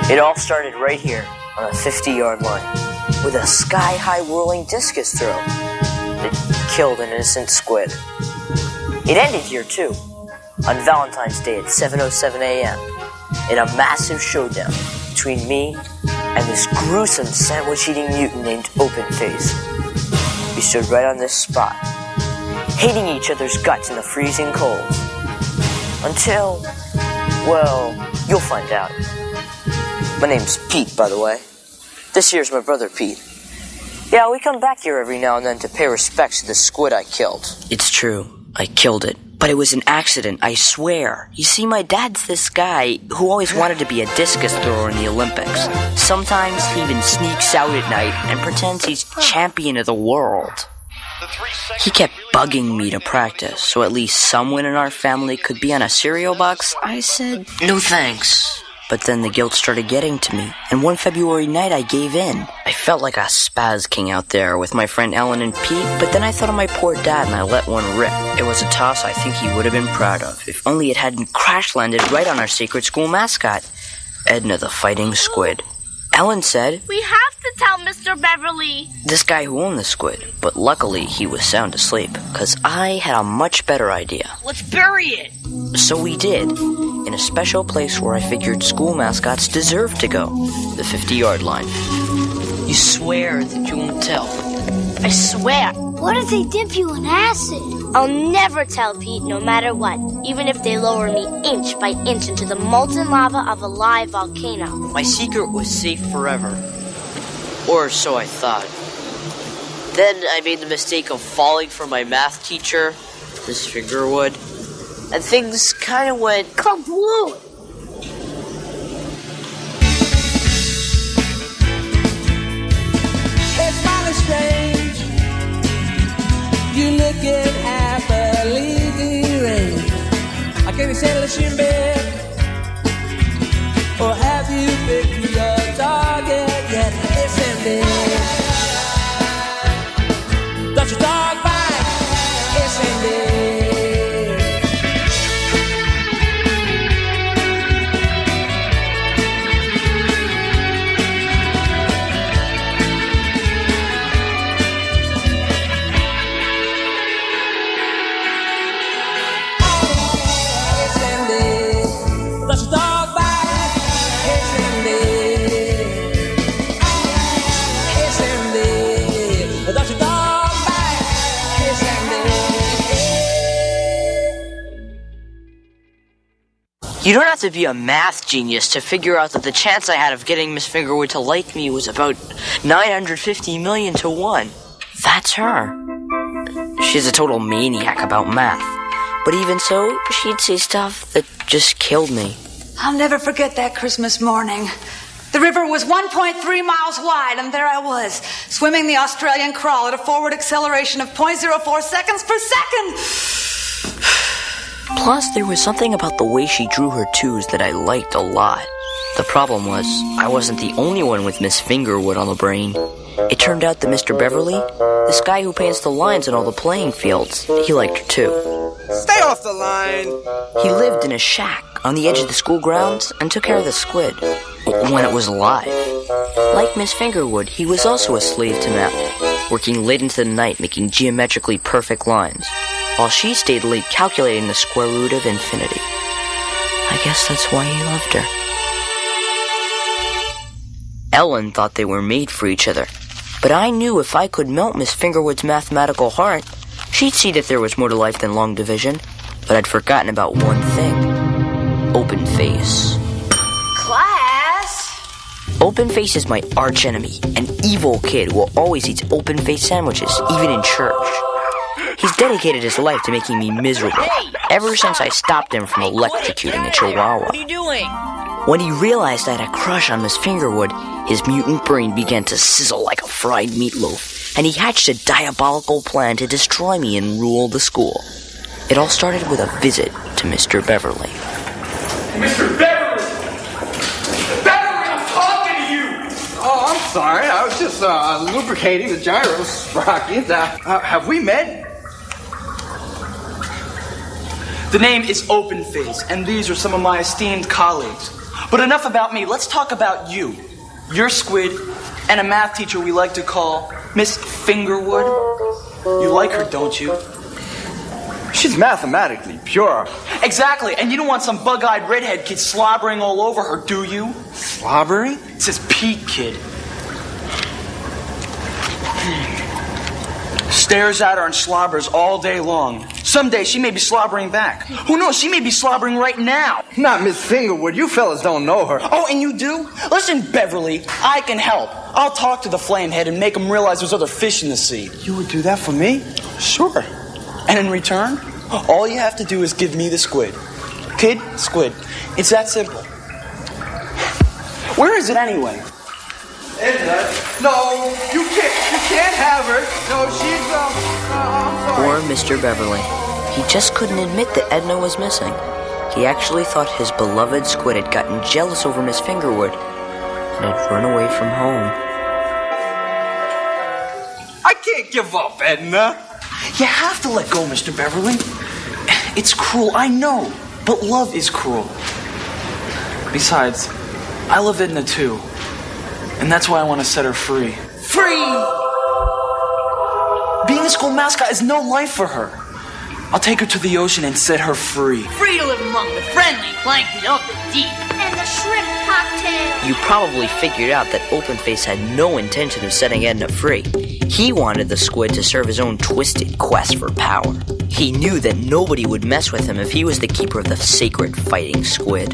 It all started right here on a 50-yard line with a sky-high whirling discus throw that killed an innocent squid. It ended here too, on Valentine's Day at 7:07 a.m. in a massive showdown between me and this gruesome sandwich-eating mutant named Openface. We stood right on this spot, hating each other's guts in the freezing cold. Until, well, you'll find out. My name's Pete, by the way. This here's my brother Pete. Yeah, we come back here every now and then to pay respects to the squid I killed. It's true, I killed it. But it was an accident, I swear. You see, my dad's this guy who always wanted to be a discus thrower in the Olympics. Sometimes he even sneaks out at night and pretends he's champion of the world. He kept bugging me to practice, so at least someone in our family could be on a cereal box. I said, no thanks. But then the guilt started getting to me, and one February night I gave in. I felt like a spaz king out there with my friend Ellen and Pete, but then I thought of my poor dad and I let one rip. It was a toss I think he would have been proud of, if only it hadn't crash-landed right on our sacred school mascot, Edna the Fighting Squid. Ellen said, we have to tell Mr. Beverly. This guy who owned the squid, but luckily he was sound asleep, because I had a much better idea. Let's bury it. So we did, in a special place where I figured school mascots deserved to go, the 50-yard line. You swear that you won't tell? I swear. What if they dip you in acid? I'll never tell, Pete, no matter what, even if they lower me inch by inch into the molten lava of a live volcano. My secret was safe forever. Or so I thought. Then I made the mistake of falling for my math teacher, Miss Fingerwood, and things kind of went kablooey. It's mighty strange. You looking at the leading range. I can't settle in bed. Or have you picked your target yet? It's ended. Does your dog bite? It's ended. You don't have to be a math genius to figure out that the chance I had of getting Miss Fingerwood to like me was about 950 million to 1. That's her. She's a total maniac about math. But even so, she'd say stuff that just killed me. I'll never forget that Christmas morning. The river was 1.3 miles wide, and there I was, swimming the Australian crawl at a forward acceleration of 0.04 seconds per second. Plus, there was something about the way she drew her twos that I liked a lot. The problem was, I wasn't the only one with Miss Fingerwood on the brain. It turned out that Mr. Beverly, this guy who paints the lines on all the playing fields, he liked her too. Stay off the line! He lived in a shack on the edge of the school grounds and took care of the squid when it was alive. Like Miss Fingerwood, he was also a slave to math, working late into the night making geometrically perfect lines, while she stayed late calculating the square root of infinity. I guess that's why he loved her. Ellen thought they were made for each other, but I knew if I could melt Miss Fingerwood's mathematical heart, she'd see that there was more to life than long division. But I'd forgotten about one thing. Openface. Class? Openface is my archenemy, an evil kid who always eats open-faced sandwiches, even in church. He's dedicated his life to making me miserable, ever since I stopped him from electrocuting a chihuahua. What are you doing? When he realized I had a crush on Miss Fingerwood, his mutant brain began to sizzle like a fried meatloaf, and he hatched a diabolical plan to destroy me and rule the school. It all started with a visit to Mr. Beverly. Mr. Beverly! Mr. Beverly, I'm talking to you! Oh, I'm sorry. I was just lubricating the gyro sprockets. Have we met? The name is Openface, and these are some of my esteemed colleagues. But enough about me. Let's talk about you. You're Squid, and a math teacher we like to call Miss Fingerwood. You like her, don't you? She's mathematically pure. Exactly, and you don't want some bug-eyed redhead kid slobbering all over her, do you? Slobbering? It says Pete, kid. Stares at her and slobbers all day long. Someday she may be slobbering back. Who knows, she may be slobbering right now. Not Miss Fingerwood. You fellas don't know her. Oh, and you do? Listen, Beverly, I can help. I'll talk to the flamehead and make him realize there's other fish in the sea. You would do that for me? Sure. And in return, all you have to do is give me the squid. Kid, squid. It's that simple. Where is it anyway? Edna, no, you can't have her. No, she's, I'm sorry. Poor Mr. Beverly. He just couldn't admit that Edna was missing. He actually thought his beloved squid had gotten jealous over Miss Fingerwood and had run away from home. I can't give up, Edna. You have to let go, Mr. Beverly. It's cruel, I know, but love is cruel. Besides, I love Edna too, and that's why I want to set her free. Free! Being a school mascot is no life for her. I'll take her to the ocean and set her free. Free to live among the friendly plankton of the deep. And the shrimp cocktail. You probably figured out that Openface had no intention of setting Edna free. He wanted the squid to serve his own twisted quest for power. He knew that nobody would mess with him if he was the keeper of the sacred fighting squid.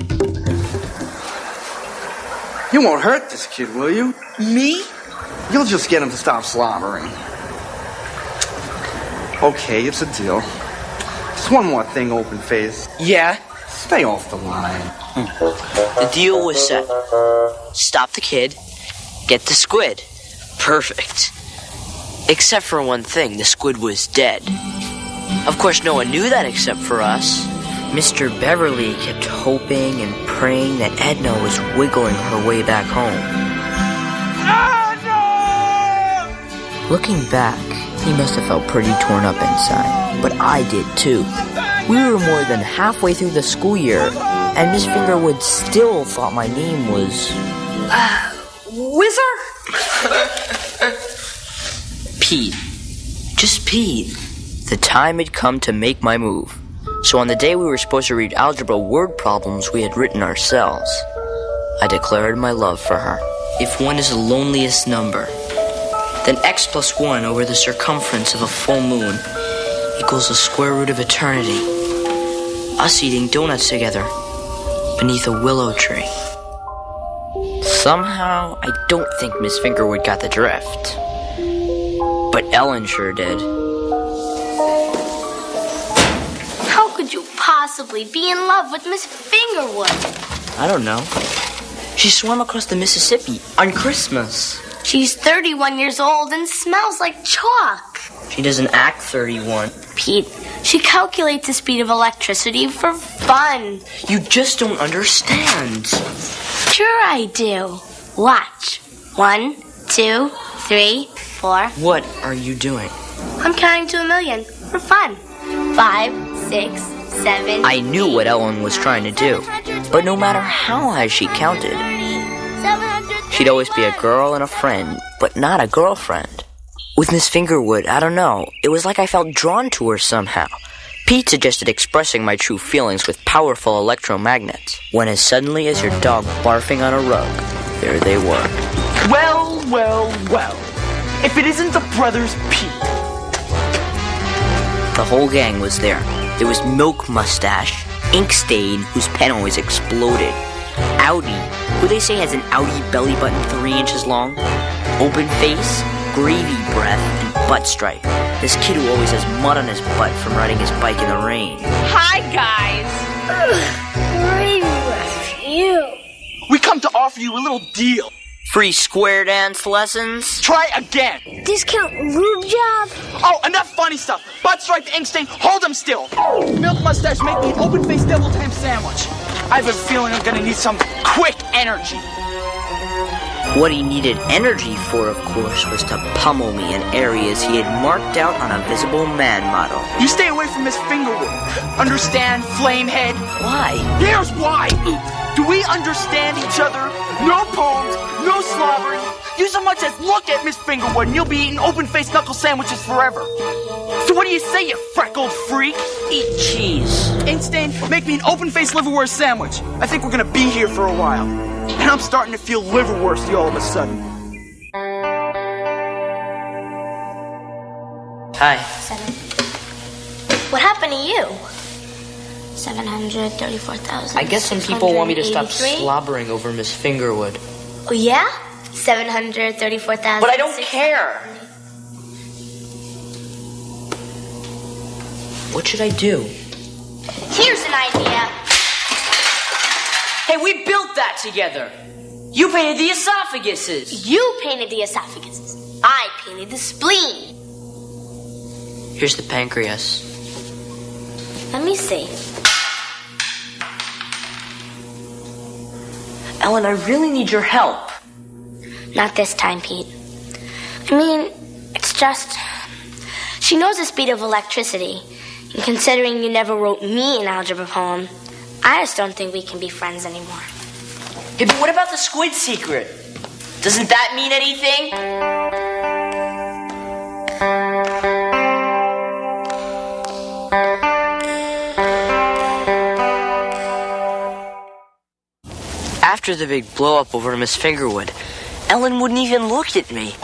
You won't hurt this kid, will you? Me? You'll just get him to stop slobbering. Okay, it's a deal. Just one more thing, Openface. Yeah? Stay off the line. The deal was set. Stop the kid, get the squid. Perfect. Except for one thing, the squid was dead. Of course, no one knew that except for us. Mr. Beverly kept hoping and praying that Edna was wiggling her way back home. Looking back, he must have felt pretty torn up inside, but I did too. We were more than halfway through the school year, and Miss Fingerwood still thought my name was... Whizzer? Pete. Just Pete. The time had come to make my move. So on the day we were supposed to read algebra word problems we had written ourselves, I declared my love for her. If 1 is the loneliest number, then x plus 1 over the circumference of a full moon equals the square root of eternity. Us eating donuts together beneath a willow tree. Somehow, I don't think Miss Fingerwood got the drift. But Ellen sure did. How could you possibly be in love with Miss Fingerwood? I don't know. She swam across the Mississippi on Christmas. She's 31 years old and smells like chalk. She doesn't act 31. Pete, she calculates the speed of electricity for fun. You just don't understand. Sure I do. Watch. 1, 2, 3, 4. What are you doing? I'm counting to 1,000,000 for fun. 5, 6, 7. I knew what Ellen was trying to do, but no matter how high she counted, she'd always be a girl and a friend, but not a girlfriend. With Miss Fingerwood, I don't know, it was like I felt drawn to her somehow. Pete suggested expressing my true feelings with powerful electromagnets, when as suddenly as your dog barfing on a rug, there they were. Well, well, well. If it isn't the brothers Pete. The whole gang was there. There was Milk Mustache, Ink Stain, whose pen always exploded, Audi, who they say has an Audi belly button 3 inches long, Open Face, Gravy Breath, and Butt Stripe, this kid who always has mud on his butt from riding his bike in the rain. Hi, guys. Gravy Breath, you. We come to offer you a little deal. Free square dance lessons? Try again. Discount lube job? Oh, enough funny stuff. Butt Stripe, Ink Stain, hold them still. Milk Mustache, make me an open-faced deviled ham sandwich. I have a feeling I'm gonna need some quick energy. What he needed energy for, of course, was to pummel me in areas he had marked out on a visible man model. You stay away from Miss Fingerwood. Understand, Flamehead? Why? Here's why. Do we understand each other? No poems, no slobbering. You so much as look at Miss Fingerwood and you'll be eating open-faced knuckle sandwiches forever. So what do you say, you freckled freak? Eat cheese. Ainstein, make me an open-faced liverwurst sandwich. I think we're gonna be here for a while. And I'm starting to feel liverwursty all of a sudden. Hi. 7. What happened to you? 734,000. I guess some people want me to stop 683? slobbering over Miss Fingerwood. Oh, yeah? 734,000. But I don't care. What should I do? Here's an idea. Hey, we built that together. You painted the esophaguses. You painted the esophaguses. I painted the spleen. Here's the pancreas. Let me see. Ellen, I really need your help. Not this time, Pete. I mean, it's just... She knows the speed of electricity. And considering you never wrote me an algebra poem, I just don't think we can be friends anymore. Hey, but what about the squid secret? Doesn't that mean anything? After the big blow-up over Miss Fingerwood, Ellen wouldn't even look at me.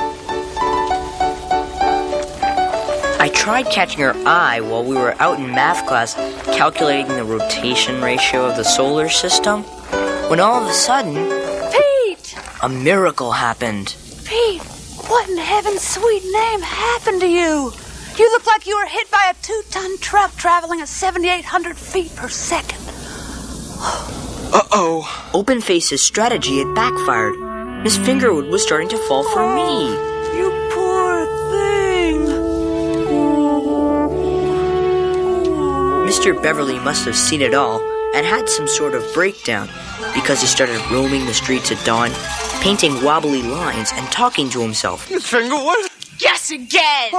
I tried catching her eye while we were out in math class calculating the rotation ratio of the solar system, when all of a sudden, Pete! a miracle happened. Pete, what in heaven's sweet name happened to you? You look like you were hit by a 2-ton truck traveling at 7,800 feet per second. Uh-oh. Open-Face's strategy had backfired. Miss Fingerwood was starting to fall for me. You poor thing. Mr. Beverly must have seen it all and had some sort of breakdown because he started roaming the streets at dawn, painting wobbly lines and talking to himself. Miss Fingerwood? Guess again!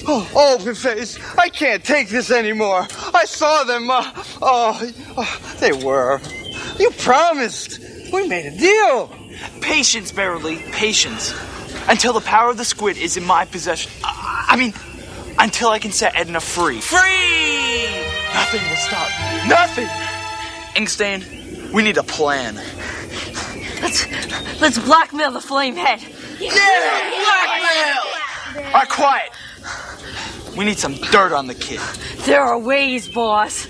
Open-Face, I can't take this anymore. I saw them. They were. You promised. We made a deal. Patience, Beverly, patience. Until the power of the squid is in my possession. I mean, until I can set Edna free. Free! Nothing will stop. Nothing! Inkstein, we need a plan. Let's blackmail the Flamehead. Yeah! Blackmail! All right, quiet. We need some dirt on the kid. There are ways, boss.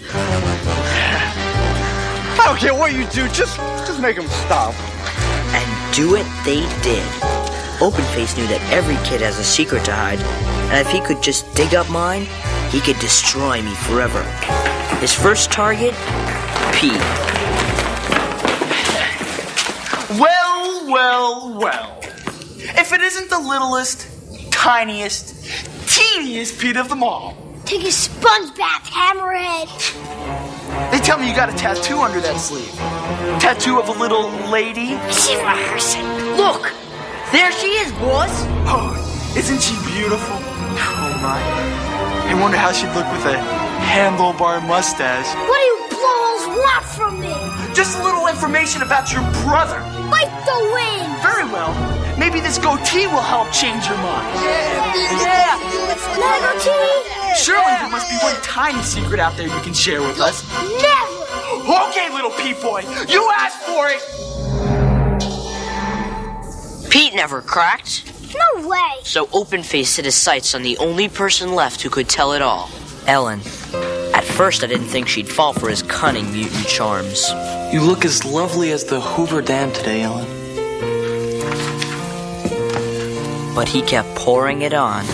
I don't care what you do. Just make them stop. And do it they did. Open-Face knew that every kid has a secret to hide, and if he could just dig up mine, he could destroy me forever. His first target, Pete. Well. If it isn't the littlest, tiniest, teeniest Pete of them all. Take a sponge bath, Hammerhead. They tell me you got a tattoo under that sleeve. Tattoo of a little lady. She's rehearsing. Look! There she is, boss! Oh, isn't she beautiful? Oh my. I wonder how she'd look with a handlebar mustache. What do you blowers want from me? Just a little information about your brother. Fight the wind. Very well. Maybe this goatee will help change your mind. Yeah. Not a goatee. Surely there must be one tiny secret out there you can share with us. Never. Okay, little Pete boy. You asked for it. Pete never cracked. No way. So Open-Face set his sights on the only person left who could tell it all, Ellen. At first, I didn't think she'd fall for his cunning mutant charms. You look as lovely as the Hoover Dam today, Ellen. But he kept pouring it on.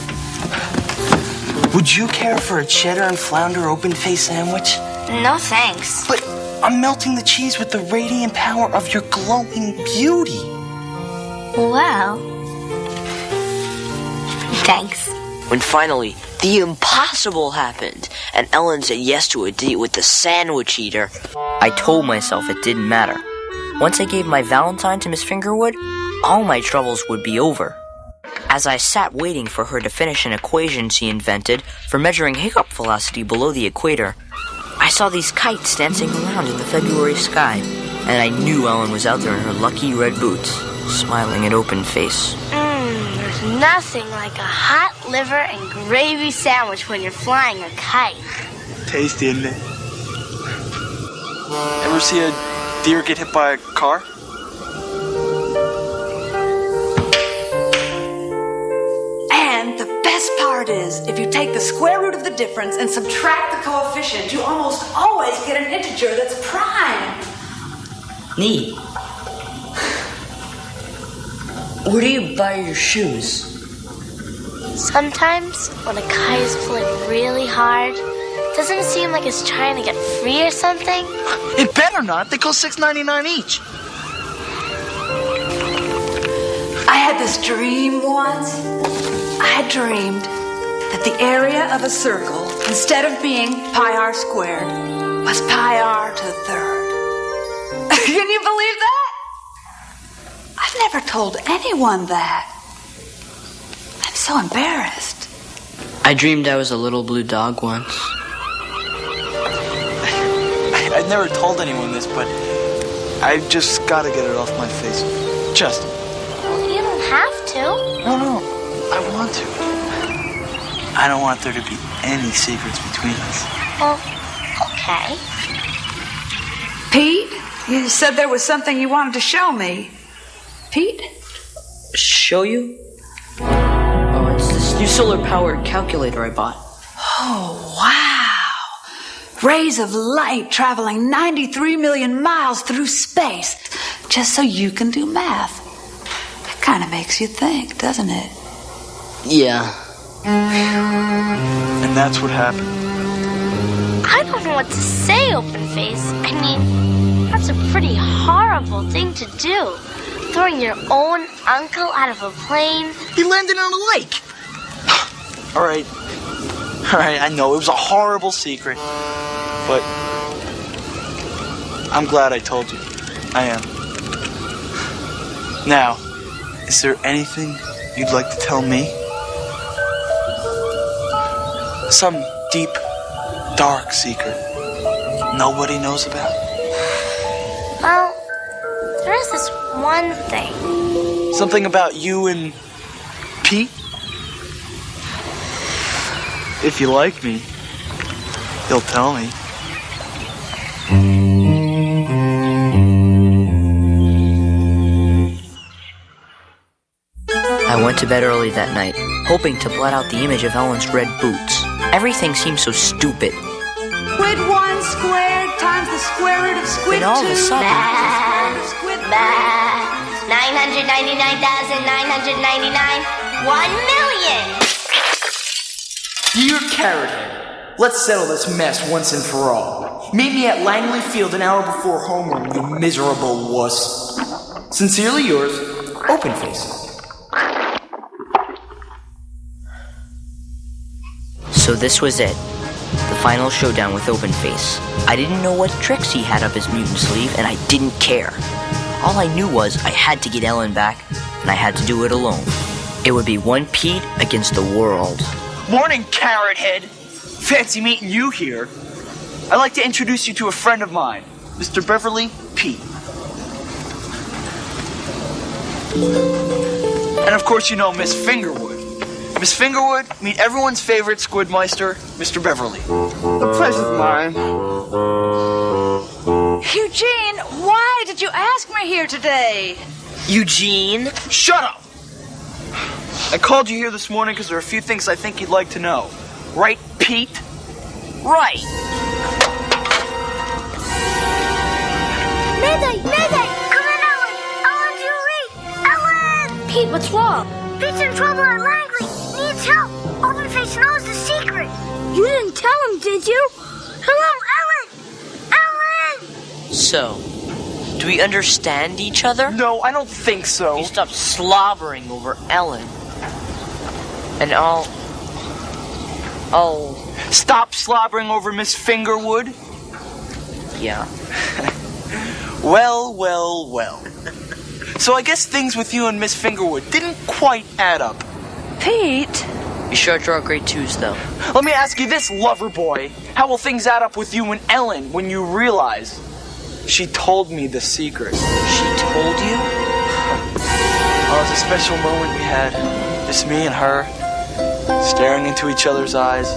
Would you care for a cheddar and flounder open-face sandwich? No thanks. But I'm melting the cheese with the radiant power of your glowing beauty. Well, thanks. When finally, the impossible happened, and Ellen said yes to a date with the sandwich eater, I told myself it didn't matter. Once I gave my Valentine to Miss Fingerwood, all my troubles would be over. As I sat waiting for her to finish an equation she invented for measuring hiccup velocity below the equator, I saw these kites dancing around in the February sky, and I knew Ellen was out there in her lucky red boots, smiling at open face. There's nothing like a hot liver and gravy sandwich when you're flying a kite. Tasty, isn't it? Ever see a deer get hit by a car? And the best part is, if you take the square root of the difference and subtract the coefficient, you almost always get an integer that's prime. Neat. Where do you buy your shoes? Sometimes, when a kite is pulling really hard, doesn't it seem like it's trying to get free or something? It better not. They cost $6.99 each. I had this dream once. I had dreamed that the area of a circle, instead of being pi r squared, was pi r to the third. Can you believe that? I've never told anyone that. I'm so embarrassed. I dreamed I was a little blue dog once. I've never told anyone this, but I've just got to get it off my face. Just. Well, you don't have to. No. I want to. I don't want there to be any secrets between us. Well, okay. Pete, you said there was something you wanted to show me. Pete? Show you? Oh, it's this new solar-powered calculator I bought. Oh, wow. Rays of light traveling 93 million miles through space just so you can do math. That kind of makes you think, doesn't it? Yeah. And that's what happened. I don't know what to say, Open-Face. I mean, that's a pretty horrible thing to do. Throwing your own uncle out of a plane. He landed on a lake. All right, I know it was a horrible secret, but I'm glad I told you. I am. Now, is there anything you'd like to tell me? Some deep, dark secret nobody knows about? Well, there is this one thing. Something about you and Pete? If you like me, you'll tell me. I went to bed early that night, hoping to blot out the image of Ellen's red boots. Everything seemed so stupid. Squid 1 squared times the square root of squid 2. Then all of a sudden... Squid 999,999. 1 million! Dear Carrot Head, let's settle this mess once and for all. Meet me at Langley Field an hour before homeroom, you miserable wuss. Sincerely yours, Open-Face. So this was it. The final showdown with Open-Face. I didn't know what tricks he had up his mutant sleeve, and I didn't care. All I knew was I had to get Ellen back, and I had to do it alone. It would be one Pete against the world. Morning, Carrot Head. Fancy meeting you here. I'd like to introduce you to a friend of mine, Mr. Beverly Pete. And of course you know Miss Fingerwood. Miss Fingerwood, meet everyone's favorite Squidmeister, Mr. Beverly. The pleasure's mine. Eugene, why did you ask me here today? Eugene? Shut up! I called you here this morning because there are a few things I think you'd like to know. Right, Pete? Right. Mayday! Mayday! Come in, Ellen! Ellen, Julie! Ellen! Pete, what's wrong? Pete's in trouble at Langley. Needs help. Open-Face knows the secret. You didn't tell him, did you? Hello, Ellen! Ellen! So, do we understand each other? No, I don't think so. You stop slobbering over Ellen. And I'll... Stop slobbering over Miss Fingerwood? Yeah. Well. So I guess things with you and Miss Fingerwood didn't quite add up. Pete? You sure draw great twos, though. Let me ask you this, lover boy. How will things add up with you and Ellen when you realize she told me the secret? She told you? Oh, it was a special moment we had. Just me and her, staring into each other's eyes.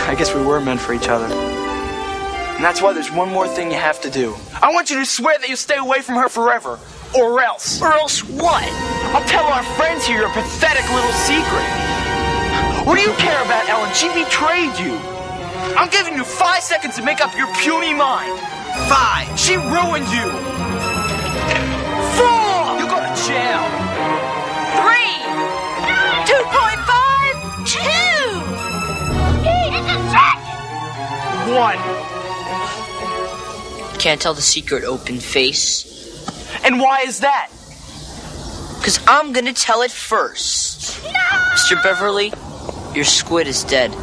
I guess we were meant for each other. And that's why there's one more thing you have to do. I want you to swear that you'll stay away from her forever. Or else. Or else what? I'll tell our friends here your pathetic little secret. What do you care about, Ellen? She betrayed you. I'm giving you 5 seconds to make up your puny mind. 5. She ruined you. 4. You go to jail. 3. 2.5. 2. It's a trick! 1. Can't tell the secret, open face. And why is that? Because I'm gonna tell it first. No! Mr. Beverly, your squid is dead.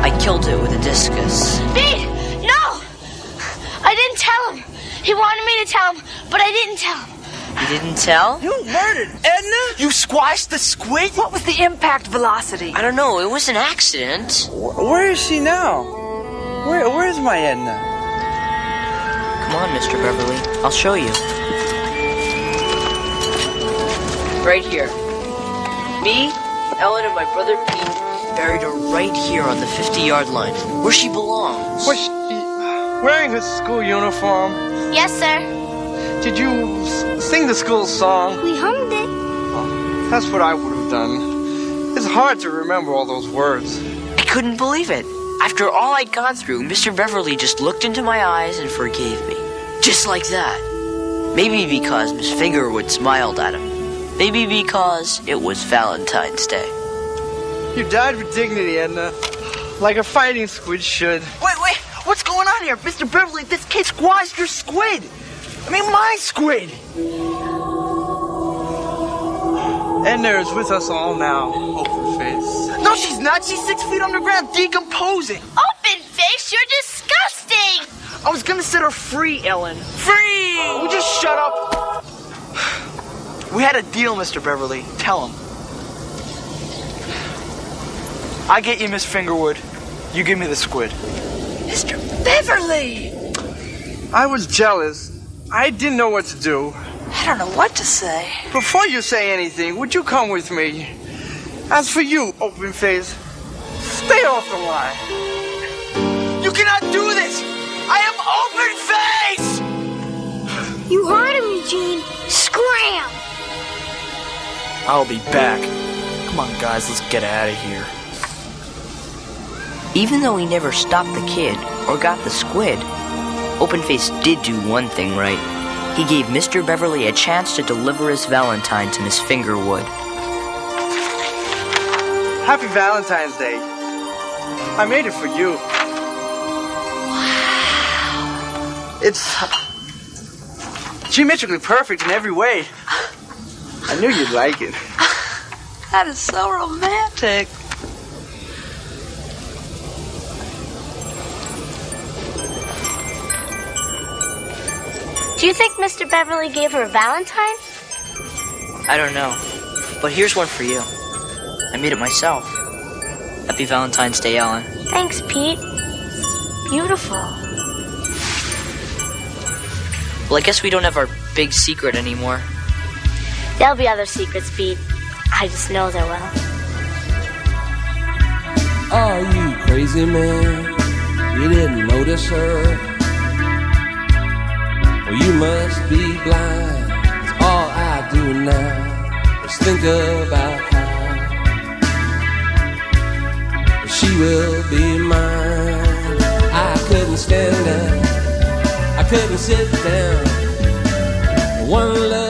I killed it with a discus. Pete! No! I didn't tell him. He wanted me to tell him, but I didn't tell him. You didn't tell? You murdered Edna? You squashed the squid? What was the impact velocity? I don't know. It was an accident. Where is she now? Where's my Edna? Come on, Mr. Beverly. I'll show you. Right here. Me, Ellen, and my brother Pete buried her right here on the 50-yard line, where she belongs. Was she wearing her school uniform? Yes, sir. Did you sing the school song? We hummed it. That's what I would have done. It's hard to remember all those words. I couldn't believe it. After all I'd gone through, Mr. Beverly just looked into my eyes and forgave me. Just like that. Maybe because Miss Fingerwood smiled at him. Maybe because it was Valentine's Day. You died with dignity, Edna. Like a fighting squid should. Wait. What's going on here? Mr. Beverly, this kid squashed your squid. I mean, my squid. Edna is with us all now, open face. No, she's not. She's 6 feet underground, decomposing. Open face, you're disgusting! I was gonna set her free, Ellen. Free! Would you shut up? We had a deal, Mr. Beverly. Tell him. I get you Miss Fingerwood. You give me the squid. Mr. Beverly! I was jealous. I didn't know what to do. I don't know what to say. Before you say anything, would you come with me? As for you, open face, stay off the line. You cannot do this! I am open face! You heard him, Eugene. Scram! I'll be back. Come on, guys, let's get out of here. Even though he never stopped the kid or got the squid, Openface did do one thing right. He gave Mr. Beverly a chance to deliver his Valentine to Miss Fingerwood. Happy Valentine's Day. I made it for you. Wow. It's geometrically perfect in every way. I knew you'd like it. That is so romantic. Do you think Mr. Beverly gave her a Valentine? I don't know, but here's one for you. I made it myself. Happy Valentine's Day, Ellen. Thanks, Pete. Beautiful. Well, I guess we don't have our big secret anymore. There'll be other secrets, Pete. I just know there will. Are you crazy, man? You didn't notice her? Well, you must be blind. 'Cause all I do now is think about how she will be mine. I couldn't stand up, I couldn't sit down. One love